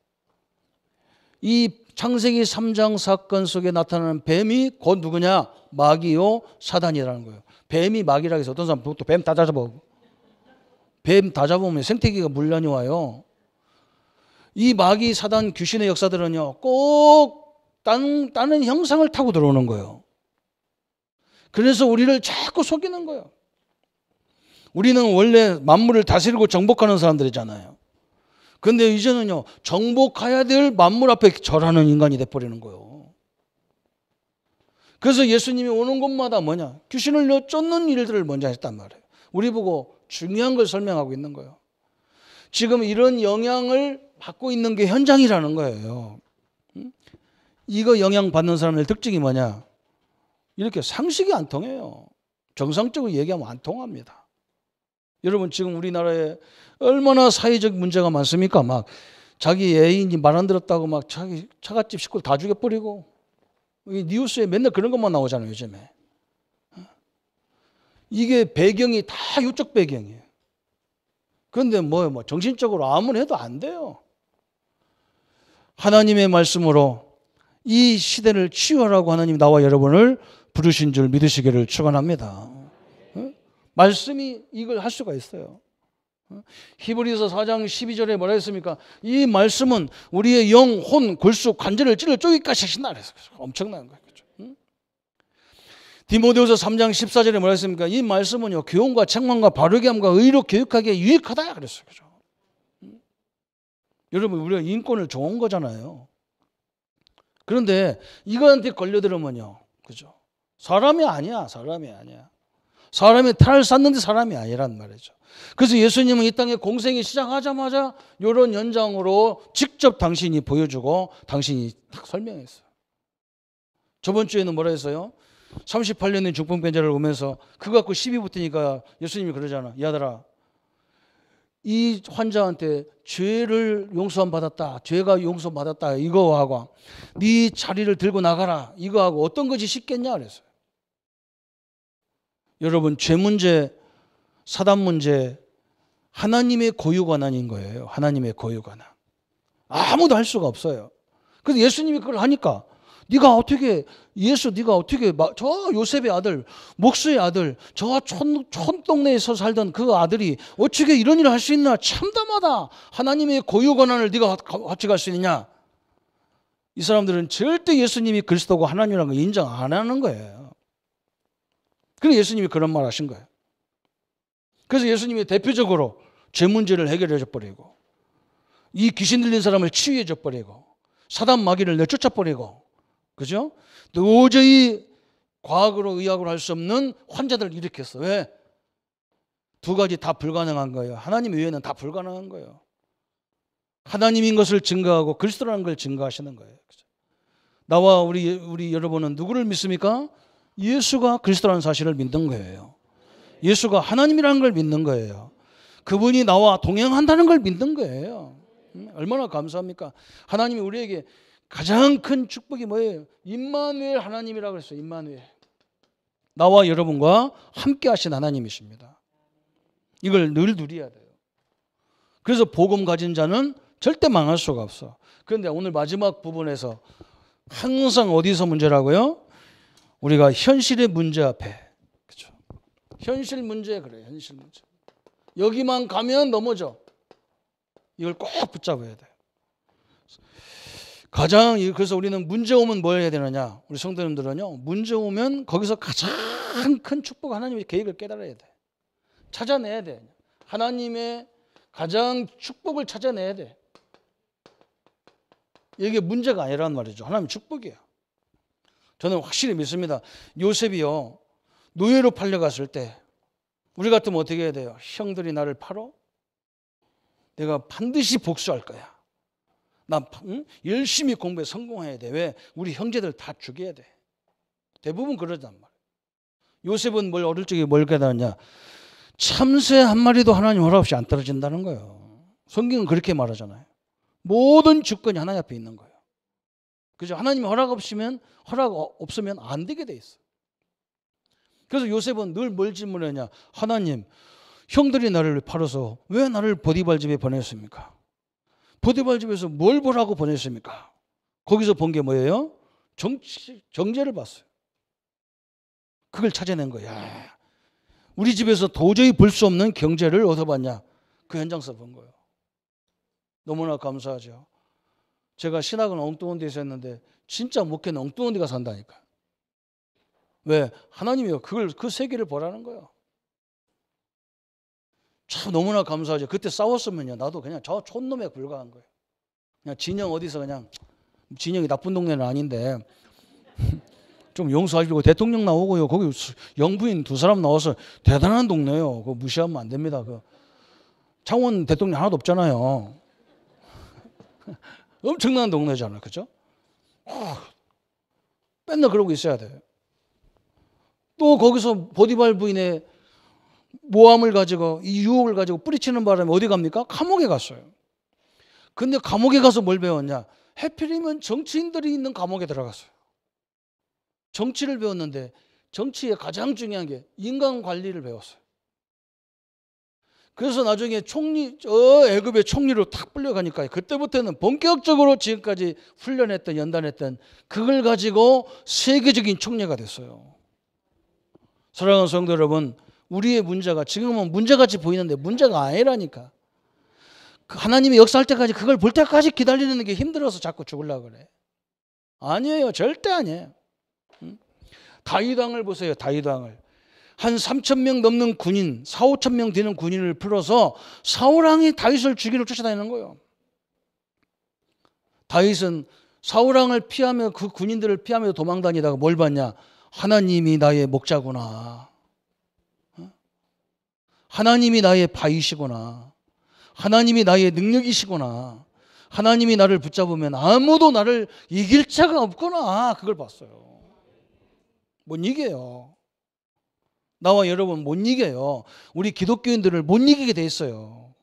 이 창세기 3장 사건 속에 나타나는 뱀이 곧 누구냐? 마귀요, 사단이라는 거예요. 뱀이 마귀라고 해서 어떤 사람 또 뱀 다 잡아보고, 뱀 다 잡으면 생태계가 물란이 와요. 이 마귀, 사단, 귀신의 역사들은요, 꼭 다른 형상을 타고 들어오는 거예요. 그래서 우리를 자꾸 속이는 거예요. 우리는 원래 만물을 다스리고 정복하는 사람들이잖아요. 그런데 이제는요, 정복해야 될 만물 앞에 절하는 인간이 돼버리는 거예요. 그래서 예수님이 오는 곳마다 뭐냐? 귀신을 쫓는 일들을 먼저 했단 말이에요. 우리 보고 중요한 걸 설명하고 있는 거예요. 지금 이런 영향을 받고 있는 게 현장이라는 거예요. 이거 영향받는 사람의 특징이 뭐냐? 이렇게 상식이 안 통해요. 정상적으로 얘기하면 안 통합니다. 여러분, 지금 우리나라에 얼마나 사회적 문제가 많습니까? 막 자기 애인이 말 안 들었다고 막 자기 처갓집 식구를 다 죽여버리고, 뉴스에 맨날 그런 것만 나오잖아요, 요즘에. 이게 배경이 다 유적 배경이에요. 그런데 뭐 정신적으로 아무리 해도 안 돼요. 하나님의 말씀으로 이 시대를 치유하라고 하나님이 나와 여러분을 부르신 줄 믿으시기를 축원합니다. 말씀이 이걸 할 수가 있어요. 히브리서 4장 12절에 뭐라 했습니까? 이 말씀은 우리의 영, 혼, 골수, 관절을 찔러 쪼기까지 하신다 그랬어요. 엄청난 거예요. 그렇죠? 디모데후서 3장 14절에 뭐라 했습니까? 이 말씀은요, 교훈과 책망과 바르게 함과 의로 교육하기에 유익하다 그랬어요. 그렇죠? 여러분, 우리가 인권을 좋은 거잖아요. 그런데 이거한테 걸려들으면요, 그죠? 사람이 아니야. 사람이 탈을 쌌는데 사람이 아니란 말이죠. 그래서 예수님은 이 땅에 공생이 시작하자마자 이런 연장으로 직접 당신이 보여주고 당신이 딱 설명했어요. 저번 주에는 뭐라 했어요? 38년의 중풍병자를 오면서 그거 갖고 시비 붙으니까 예수님이 그러잖아. 이 아들아, 이 환자한테 죄를 용서함 받았다, 죄가 용서받았다 이거하고 네 자리를 들고 나가라 이거하고 어떤 것이 쉽겠냐 그랬어요. 여러분, 죄 문제, 사단 문제, 하나님의 고유 권한인 거예요. 하나님의 고유 권한. 아무도 할 수가 없어요. 그래서 예수님이 그걸 하니까 네가 어떻게 저 요셉의 아들, 목수의 아들, 저 촌동네에서 살던 그 아들이 어떻게 이런 일을 할 수 있나? 참담하다. 하나님의 고유 권한을 네가 같이 갈 수 있느냐? 이 사람들은 절대 예수님이 그리스도고 하나님이라는 걸 인정 안 하는 거예요. 그래서 예수님이 그런 말 하신 거예요. 그래서 예수님이 대표적으로 죄 문제를 해결해 줘 버리고, 이 귀신 들린 사람을 치유해 줘 버리고, 사단 마귀를 내쫓아 버리고, 그죠? 도저히 과학으로 의학으로 할 수 없는 환자들을 일으켰어. 왜? 두 가지 다 불가능한 거예요. 하나님 외에는 다 불가능한 거예요. 하나님인 것을 증거하고 그리스도라는 걸 증거하시는 거예요. 그죠? 나와 우리 여러분은 누구를 믿습니까? 예수가 그리스도라는 사실을 믿는 거예요. 예수가 하나님이라는 걸 믿는 거예요. 그분이 나와 동행한다는 걸 믿는 거예요. 얼마나 감사합니까? 하나님이 우리에게 가장 큰 축복이 뭐예요? 임마누엘 하나님이라고 그랬어요. 임마누엘. 나와 여러분과 함께 하신 하나님이십니다. 이걸 늘 누려야 돼요. 그래서 복음 가진 자는 절대 망할 수가 없어. 그런데 오늘 마지막 부분에서 항상 어디서 문제라고요? 우리가 현실의 문제 앞에, 그렇죠? 현실 문제 그래요. 현실 문제. 여기만 가면 넘어져. 이걸 꼭 붙잡아야 돼요. 그래서 우리는 문제 오면 뭘 해야 되느냐? 우리 성도님들은요, 문제 오면 거기서 가장 큰 축복, 하나님의 계획을 깨달아야 돼. 찾아내야 돼. 하나님의 가장 축복을 찾아내야 돼. 이게 문제가 아니라는 말이죠. 하나님의 축복이에요. 저는 확실히 믿습니다. 요셉이요, 노예로 팔려갔을 때 우리 같으면 어떻게 해야 돼요? 형들이 나를 팔어? 내가 반드시 복수할 거야. 나 열심히 공부해 성공해야 돼. 왜? 우리 형제들 다 죽여야 돼. 대부분 그러단 말이에요. 요셉은 어릴 적에 뭘 깨달았냐? 참새 한 마리도 하나님 허락 없이 안 떨어진다는 거예요. 성경은 그렇게 말하잖아요. 모든 주권이 하나님 앞에 있는 거예요. 그죠? 하나님 허락 없으면 안 되게 돼 있어. 그래서 요셉은 늘 뭘 질문했냐? 하나님, 형들이 나를 팔아서 왜 나를 보디발 집에 보냈습니까? 보디발 집에서 뭘 보라고 보냈습니까? 거기서 본 게 뭐예요? 정죄를 봤어요. 그걸 찾아낸 거야. 우리 집에서 도저히 볼 수 없는 경제를 얻어봤냐? 그 현장에서 본 거예요. 너무나 감사하죠. 제가 신학은 엉뚱한 데서 했는데 진짜 목회는 엉뚱한 데가 산다니까. 왜? 하나님이 그 세계를 보라는 거예요. 참 너무나 감사하죠. 그때 싸웠으면요, 나도 그냥 저 촌놈에 불과한 거예요. 그냥 진영 어디서 그냥, 진영이 나쁜 동네는 아닌데 좀 용서하시고 대통령 나오고요, 거기 영부인 2사람 나와서 대단한 동네예요. 그거 무시하면 안 됩니다. 그 창원 대통령 하나도 없잖아요. 엄청난 동네잖아요, 그렇죠? 맨날 그러고 있어야 돼요. 또 거기서 보디발 부인의 모함을 가지고, 이 유혹을 가지고 뿌리치는 바람에 어디 갑니까? 감옥에 갔어요. 근데 감옥에 가서 뭘 배웠냐? 해필이면 정치인들이 있는 감옥에 들어갔어요. 정치를 배웠는데 정치의 가장 중요한 게 인간 관리를 배웠어요. 그래서 나중에 애굽의 총리로 탁 불려가니까 그때부터는 본격적으로 지금까지 훈련했던, 연단했던 그걸 가지고 세계적인 총리가 됐어요. 사랑하는 성도 여러분, 우리의 문제가 지금은 문제같이 보이는데 문제가 아니라니까. 하나님이 역사할 때까지, 그걸 볼 때까지 기다리는 게 힘들어서 자꾸 죽으려고 그래. 아니에요. 절대 아니에요. 다윗 왕을 보세요. 다윗 왕을. 한 3,000명 넘는 군인, 4,5,000명 되는 군인을 풀어서 사울 왕이 다윗을 죽이러 쫓아다니는 거예요. 다윗은 사울 왕을 피하며, 그 군인들을 피하며 도망다니다가 뭘 봤냐? 하나님이 나의 목자구나. 하나님이 나의 바위시구나. 하나님이 나의 능력이시구나. 하나님이 나를 붙잡으면 아무도 나를 이길 자가 없구나. 그걸 봤어요. 못 이겨요. 나와 여러분 못 이겨요. 우리 기독교인들을 못 이기게 돼 있어요.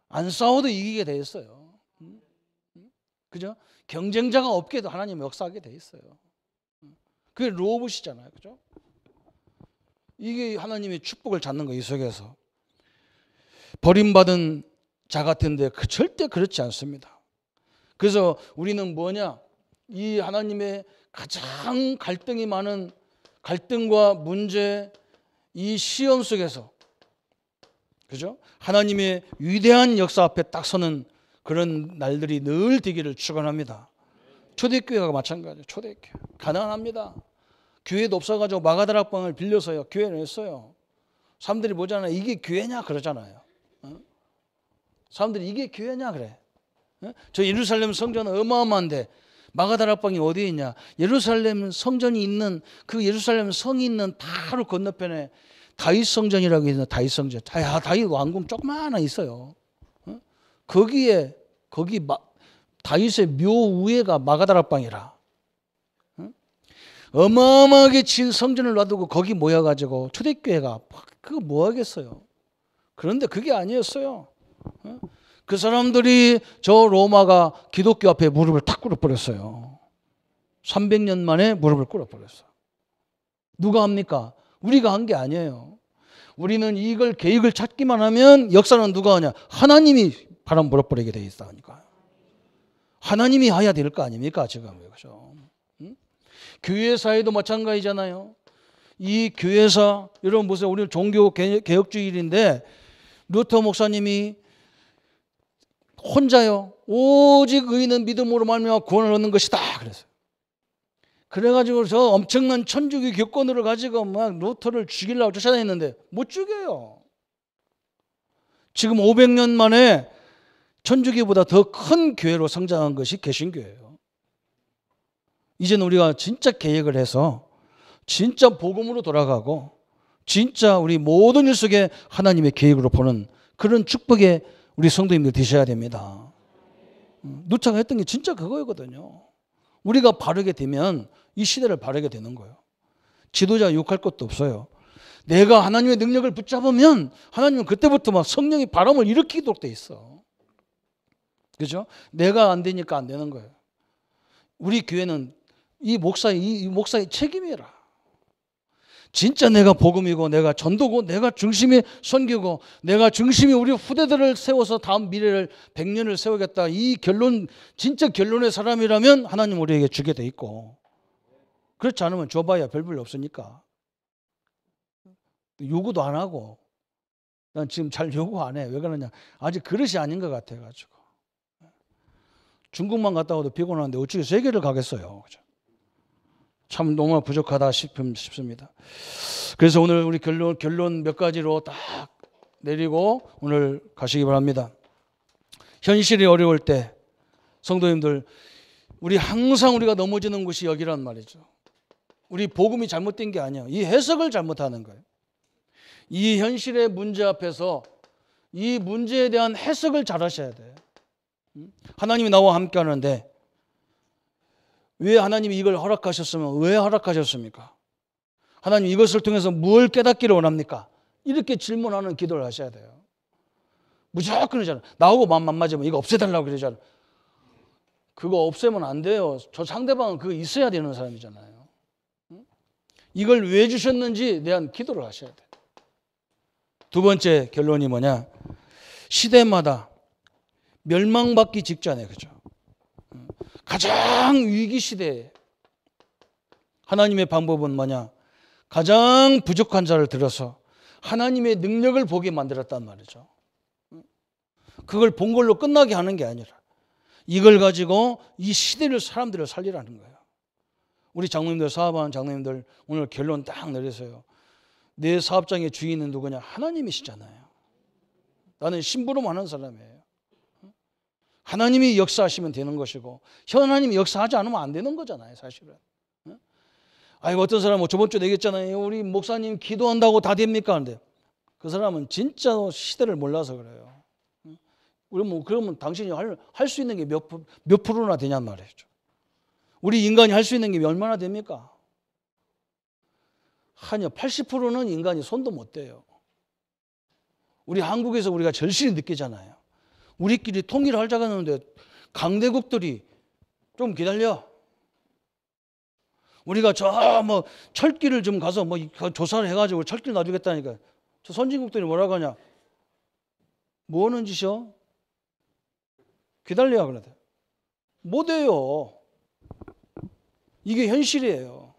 안 싸워도 이기게 돼 있어요. 그죠? 경쟁자가 없게도 하나님 역사하게 돼 있어요. 그게 로봇이잖아요. 그죠? 이게 하나님의 축복을 찾는 거예요. 이 속에서. 버림받은 자 같은데 절대 그렇지 않습니다. 그래서 우리는 뭐냐? 이 하나님의 가장 갈등이 많은 갈등과 문제, 이 시험 속에서, 그죠? 하나님의 위대한 역사 앞에 딱 서는 그런 날들이 늘 되기를 축원합니다. 초대교회가 마찬가지예요. 초대교회 가난합니다. 교회도 없어가지고 마가다락방을 빌려서요 교회를 했어요. 사람들이 보잖아요. 이게 교회냐 그러잖아요. 사람들이 이게 교회냐 그래. 저 예루살렘 성전은 어마어마한데 마가다락방이 어디에 있냐? 예루살렘 성전이 있는 그 예루살렘 성이 있는 바로 건너편에 다윗 성전이라고 있는 다윗 성전. 다윗 왕궁 조그마하나 있어요. 거기 다윗의 묘 위에가 마가다락방이라. 어마어마하게 진 성전을 놔두고 거기 모여가지고 초대교회가 그거 뭐 하겠어요. 그런데 그게 아니었어요. 그 사람들이 저 로마가 기독교 앞에 무릎을 탁 꿇어버렸어요. 300년 만에 무릎을 꿇어버렸어요. 누가 합니까? 우리가 한 게 아니에요. 우리는 이걸 계획을 찾기만 하면 역사는 누가 하냐? 하나님이 바람 불어버리게 돼 있다니까요. 하나님이 해야 될 거 아닙니까 지금. 그렇죠? 교회사에도 마찬가지잖아요. 이 교회사, 여러분 보세요. 우리 종교 개혁주의인데 루터 목사님이 혼자요. 오직 의인은 믿음으로 말미암아 구원을 얻는 것이다. 그랬어요. 그래가지고 저 엄청난 천주교 교권을 가지고 막 루터를 죽이려고 쫓아다녔는데 못 죽여요. 지금 500년 만에 천주교보다 더 큰 교회로 성장한 것이 개신교예요. 이제는 우리가 진짜 계획을 해서 진짜 복음으로 돌아가고 진짜 우리 모든 일 속에 하나님의 계획으로 보는 그런 축복의 우리 성도님들 되셔야 됩니다. 누차가 했던 게 진짜 그거거든요. 우리가 바르게 되면 이 시대를 바르게 되는 거예요. 지도자 욕할 것도 없어요. 내가 하나님의 능력을 붙잡으면 하나님은 그때부터 막 성령이 바람을 일으키도록 돼 있어. 그죠? 내가 안 되니까 안 되는 거예요. 우리 교회는 이 목사의 책임이라. 진짜 내가 복음이고 내가 전도고 내가 중심이 선교고 내가 중심이 우리 후대들을 세워서 다음 미래를 100년을 세우겠다. 이 결론 진짜 결론의 사람이라면 하나님 우리에게 주게 돼 있고 그렇지 않으면 줘봐야 별 볼 없으니까 요구도 안 하고 난 지금 잘 요구 안 해. 왜 그러냐? 아직 그릇이 아닌 것 같아가지고 중국만 갔다 와도 피곤한데 어떻게 세계를 가겠어요. 그죠? 참 너무 부족하다 싶습니다. 그래서 오늘 우리 결론 몇 가지로 딱 내리고 오늘 가시기 바랍니다. 현실이 어려울 때 성도님들 우리 항상 우리가 넘어지는 곳이 여기란 말이죠. 우리 복음이 잘못된 게 아니에요. 이 해석을 잘못하는 거예요. 이 현실의 문제 앞에서 이 문제에 대한 해석을 잘 하셔야 돼요. 하나님이 나와 함께 하는데 왜 하나님이 이걸 허락하셨으면 왜 허락하셨습니까? 하나님 이것을 통해서 뭘 깨닫기를 원합니까? 이렇게 질문하는 기도를 하셔야 돼요. 무조건 그러잖아요. 나하고 마음 안 맞으면 이거 없애달라고 그러잖아요. 그거 없애면 안 돼요. 저 상대방은 그거 있어야 되는 사람이잖아요. 이걸 왜 주셨는지 대한 기도를 하셔야 돼요. 두 번째 결론이 뭐냐? 시대마다 멸망받기 직전에 그죠? 가장 위기 시대에 하나님의 방법은 뭐냐? 가장 부족한 자를 들어서 하나님의 능력을 보게 만들었단 말이죠. 그걸 본 걸로 끝나게 하는 게 아니라 이걸 가지고 이 시대를 사람들을 살리라는 거예요. 우리 장로님들 사업하는 장로님들 오늘 결론 딱 내리세요. 내 사업장의 주인은 누구냐? 하나님이시잖아요. 나는 심부름 하는 사람이에요. 하나님이 역사하시면 되는 것이고 하나님이 역사하지 않으면 안 되는 거잖아요. 사실은. 아이고 어떤 사람은 저번 주에 얘기했잖아요. 우리 목사님 기도한다고 다 됩니까? 근데 그 사람은 진짜 시대를 몰라서 그래요. 그러면 당신이 할 수 있는 게 몇 프로나 되냔 말이죠. 우리 인간이 할 수 있는 게 얼마나 됩니까? 아니요, 80%는 인간이 손도 못 대요. 우리 한국에서 우리가 절실히 느끼잖아요. 우리끼리 통일하자고 하는데 강대국들이 좀 기다려. 우리가 저 뭐 철길을 좀 가서 뭐 조사를 해가지고 철길 놔주겠다니까. 저 선진국들이 뭐라고 하냐? 뭐 하는 짓이요? 기다려 그러대. 못 해요. 이게 현실이에요.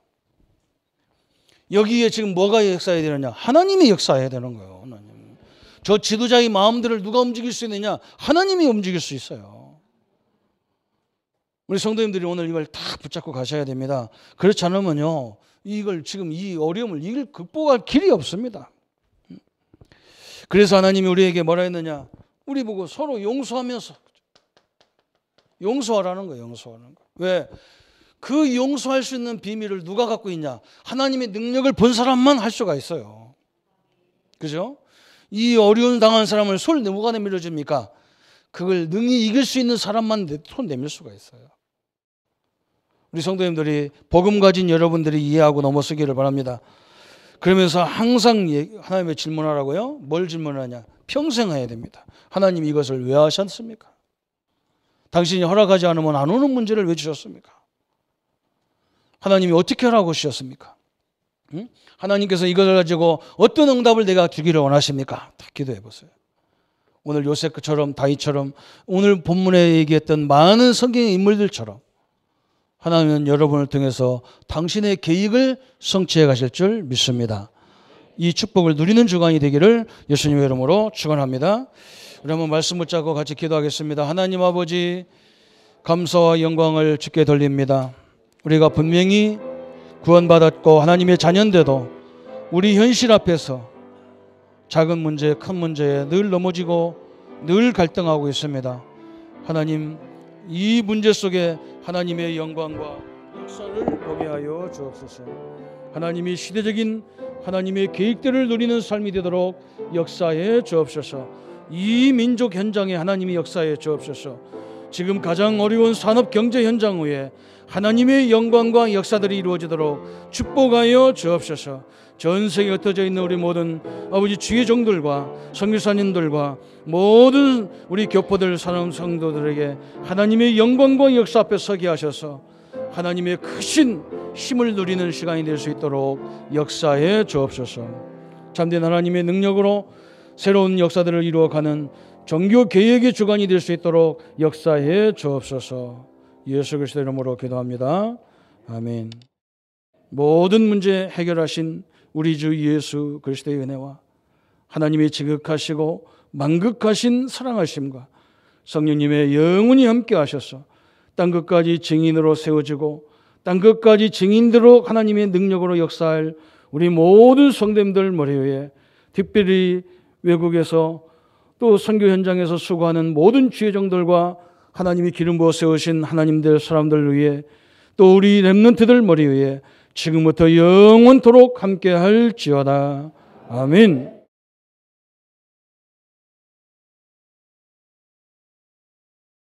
여기에 지금 뭐가 역사해야 되느냐? 하나님이 역사해야 되는 거예요. 하나님. 저 지도자의 마음들을 누가 움직일 수 있느냐? 하나님이 움직일 수 있어요. 우리 성도님들이 오늘 이걸 다 붙잡고 가셔야 됩니다. 그렇지 않으면요, 이걸 지금 이 어려움을 극복할 길이 없습니다. 그래서 하나님이 우리에게 뭐라 했느냐? 우리 보고 서로 용서하면서 용서하라는 거예요. 용서하는 거. 왜? 그 용서할 수 있는 비밀을 누가 갖고 있냐? 하나님의 능력을 본 사람만 할 수가 있어요. 그죠? 이 어려운 당한 사람을 손 누가 내밀어줍니까? 그걸 능히 이길 수 있는 사람만 손 내밀 수가 있어요. 우리 성도님들이 복음 가진 여러분들이 이해하고 넘어서기를 바랍니다. 그러면서 항상 하나님의 질문하라고요? 뭘 질문하냐? 평생 해야 됩니다. 하나님 이것을 왜 하셨습니까? 당신이 허락하지 않으면 안 오는 문제를 왜 주셨습니까? 하나님이 어떻게 하라고 하셨습니까? 응? 하나님께서 이것을 가지고 어떤 응답을 내가 주기를 원하십니까? 다 기도해 보세요. 오늘 요셉처럼 다윗처럼 오늘 본문에 얘기했던 많은 성경의 인물들처럼 하나님은 여러분을 통해서 당신의 계획을 성취해 가실 줄 믿습니다. 이 축복을 누리는 주간이 되기를 예수님의 이름으로 축원합니다. 우리 한번 말씀 붙잡고 같이 기도하겠습니다. 하나님 아버지, 감사와 영광을 주께 돌립니다. 우리가 분명히 구원받았고 하나님의 자녀인데도 우리 현실 앞에서 작은 문제, 큰 문제에 늘 넘어지고 늘 갈등하고 있습니다. 하나님, 이 문제 속에 하나님의 영광과 역사를 보게 하여 주옵소서. 하나님이 시대적인 하나님의 계획대를 누리는 삶이 되도록 역사해 주옵소서. 이 민족 현장에 하나님이 역사해 주옵소서. 지금 가장 어려운 산업 경제 현장 위에 하나님의 영광과 역사들이 이루어지도록 축복하여 주옵소서. 전 세계에 흩어져 있는 우리 모든 아버지 주의 종들과 선교사님들과 모든 우리 교포들 사람 성도들에게 하나님의 영광과 역사 앞에 서게 하셔서 하나님의 크신 힘을 누리는 시간이 될 수 있도록 역사해 주옵소서. 참된 하나님의 능력으로 새로운 역사들을 이루어가는 종교 개혁의 주관이 될 수 있도록 역사해 주옵소서. 예수 그리스도의 이름으로 기도합니다. 아멘. 모든 문제 해결하신 우리 주 예수 그리스도의 은혜와 하나님의 지극하시고 만극하신 사랑하심과 성령님의 영원히 함께 하셔서 땅끝까지 증인으로 세워지고 땅끝까지 증인대로 하나님의 능력으로 역사할 우리 모든 성도님들 머리 위에, 특별히 외국에서 또 선교 현장에서 수고하는 모든 주의종들과 하나님이 기름 부어 세우신 하나님들 사람들 위해, 또 우리 렘넌트들 머리 위에 지금부터 영원토록 함께 할지어다. 아멘.